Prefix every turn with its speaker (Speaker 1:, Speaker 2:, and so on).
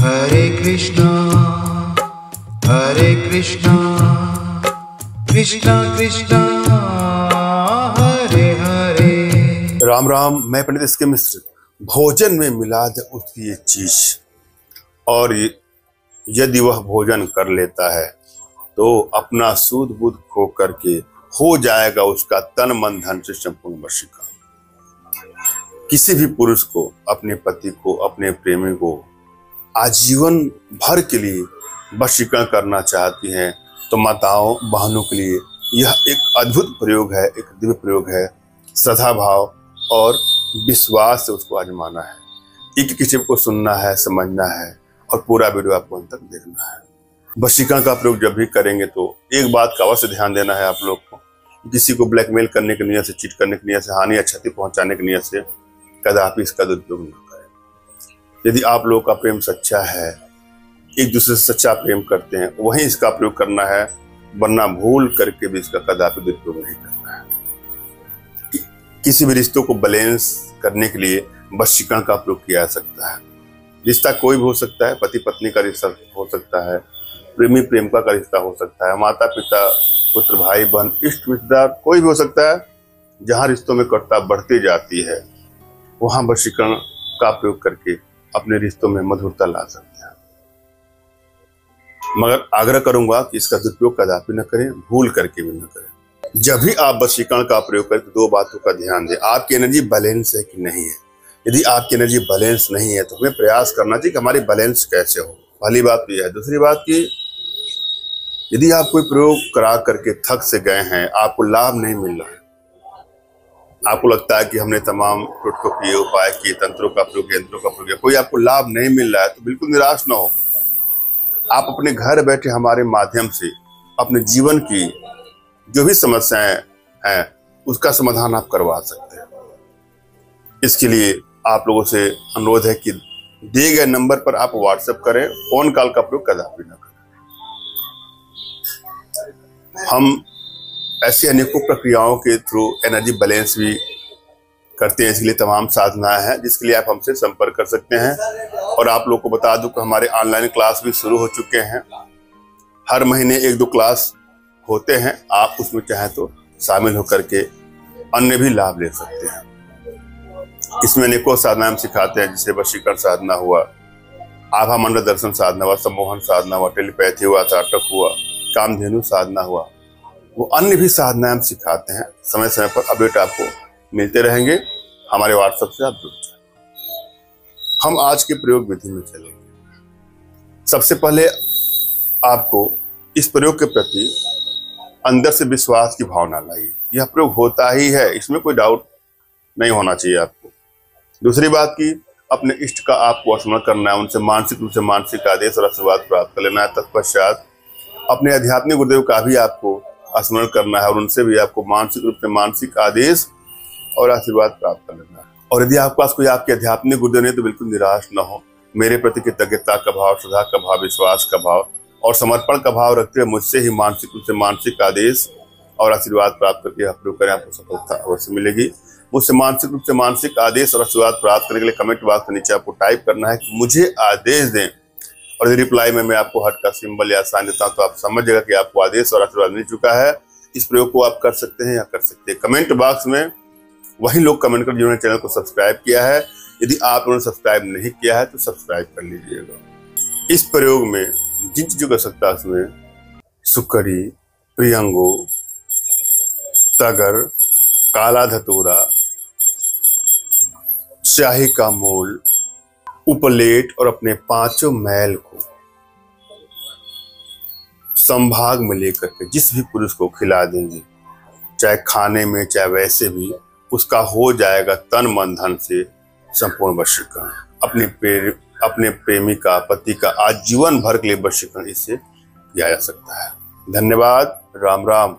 Speaker 1: हरे कृष्णा कृष्णा कृष्णा हरे हरे।
Speaker 2: राम राम। मैं पंडित एस के मिश्र। भोजन में मिला दे उसकी ये चीज, और यदि वह भोजन कर लेता है तो अपना सूद बुद्ध खो करके हो जाएगा उसका तन मन धन से संपूर्ण वशीकरण। किसी भी पुरुष को, अपने पति को, अपने प्रेमी को आजीवन भर के लिए वशीकरण करना चाहती हैं तो माताओं बहनों के लिए यह एक अद्भुत प्रयोग है, एक दिव्य प्रयोग है। श्रद्धा भाव और विश्वास से उसको आजमाना है। एक किसी को सुनना है, समझना है और पूरा वीडियो आपको अंत तक देखना है। वशीकरण का प्रयोग जब भी करेंगे तो एक बात का अवश्य ध्यान देना है आप लोग को, किसी को ब्लैकमेल करने की नियत से, चीट करने की नियत से, हानि या क्षति पहुंचाने की नियत से कदापि इसका दुरुपयोग न करें। यदि आप लोगों का प्रेम सच्चा है, एक दूसरे से सच्चा प्रेम करते हैं, वहीं इसका प्रयोग करना है, वरना भूल करके भी इसका कदापि दुरुपयोग नहीं करना है। किसी भी रिश्तों को बैलेंस करने के लिए वशीकरण का प्रयोग किया जा सकता है। रिश्ता कोई भी हो सकता है, पति पत्नी का रिश्ता हो सकता है, प्रेमी प्रेमिका का रिश्ता हो सकता है, माता पिता पुत्र भाई बहन इष्ट रिश्तेदार कोई भी हो सकता है। जहां रिश्तों में कटुता बढ़ती जाती है वहां वशीकरण का प्रयोग करके अपने रिश्तों में मधुरता ला सकते हैं। मगर आग्रह करूंगा कि इसका दुरुपयोग कदापि न करें, भूल करके भी न करें। जब भी आप वशीकरण का प्रयोग करें तो दो बातों का ध्यान दें। आपकी एनर्जी बैलेंस है कि नहीं है। यदि आपकी एनर्जी बैलेंस नहीं है तो हमें प्रयास करना चाहिए कि हमारी बैलेंस कैसे हो। पहली बात तो यह है। दूसरी बात कि यदि आप कोई प्रयोग करा करके थक से गए हैं, आपको लाभ नहीं मिल रहा है, आपको लगता है कि हमने तमाम टोटकों किए, उपाय किए, तंत्रों का प्रयोग, यंत्रों का प्रयोग किया, कोई आपको लाभ नहीं मिल रहा है, तो बिल्कुल निराश ना हो। आप अपने घर बैठे हमारे माध्यम से अपने जीवन की जो भी समस्याएं हैं उसका समाधान आप करवा सकते हैं। इसके लिए आप लोगों से अनुरोध है कि दिए गए नंबर पर आप व्हाट्सएप करें, फोन कॉल का प्रयोग कदापि न करें। हम ऐसी अनेकों प्रक्रियाओं के थ्रू एनर्जी बैलेंस भी करते हैं। इसके लिए तमाम साधनाएं हैं जिसके लिए आप हमसे संपर्क कर सकते हैं। और आप लोग को बता दूं कि हमारे ऑनलाइन क्लास भी शुरू हो चुके हैं। हर महीने 1-2 क्लास होते हैं। आप उसमें चाहें तो शामिल होकर के अन्य भी लाभ ले सकते हैं। इसमें अनेकों साधना हम सिखाते हैं, जैसे वशीकरण साधना हुआ, आभा मंडल दर्शन साधना हुआ, सम्मोहन साधना हुआ, टेलीपैथी हुआ, त्राटक हुआ, कामधेनु साधना हुआ, वो अन्य भी साधना हम सिखाते हैं। समय समय पर अपडेट आपको मिलते रहेंगे। हमारे व्हाट्सएप से आप जुड़ जाए। हम आज के प्रयोग विधि में चलेंगे। सबसे पहले आपको इस प्रयोग के प्रति अंदर से विश्वास की भावना लाइए। यह प्रयोग होता ही है, इसमें कोई डाउट नहीं होना चाहिए आपको। दूसरी बात की अपने इष्ट का आपको स्मरण करना है, उनसे मानसिक रूप से मानसिक आदेश और आशीर्वाद प्राप्त कर लेना है। तत्पश्चात अपने आध्यात्मिक गुरुदेव का भी आपको स्मरण करना है और उनसे भी आपको मानसिक रूप से मानसिक आदेश और आशीर्वाद प्राप्त कर लेना है। और यदि आपके पास कोई आपके आध्यात्मिक गुरुदेव नहीं तो बिल्कुल निराश न हो। मेरे प्रति कृतज्ञता का भाव, श्रद्धा का भाव, विश्वास का भाव और समर्पण का भाव रखते हुए मुझसे ही मानसिक रूप से मानसिक आदेश और आशीर्वाद प्राप्त करके आप प्रयोग करें, आपको सफलता अवश्य मिलेगी। मुझसे मानसिक रूप से मानसिक आदेश और आशीर्वाद प्राप्त करने के लिए कमेंट बॉक्स के नीचे आपको टाइप करना है कि मुझे आदेश दें, और यदि रिप्लाई में मैं आपको हार्ट का सिंबल या साइन देता हूं तो आप समझ जाएगा कि आपको आदेश और आशीर्वाद मिल चुका है। इस प्रयोग को आप कर सकते हैं या कर सकते हैं। कमेंट बॉक्स में वही लोग कमेंट कर जिन्होंने चैनल को सब्सक्राइब किया है। यदि आप उन्होंने सब्सक्राइब नहीं किया है तो सब्सक्राइब कर लीजिएगा। इस प्रयोग में जिन चीजों का सकता है उसमें सुकड़ी, प्रियंगो, तगर, काला धतूरा, शाही का मूल, उपलेट और अपने 5 मैल को संभाग में लेकर के जिस भी पुरुष को खिला देंगे, चाहे खाने में चाहे वैसे भी, उसका हो जाएगा तन मन धन से संपूर्ण वशीकरण। अपने प्रेमिका पति का आजीवन भर के लिए वशीकरण इससे किया जा सकता है। धन्यवाद। राम राम।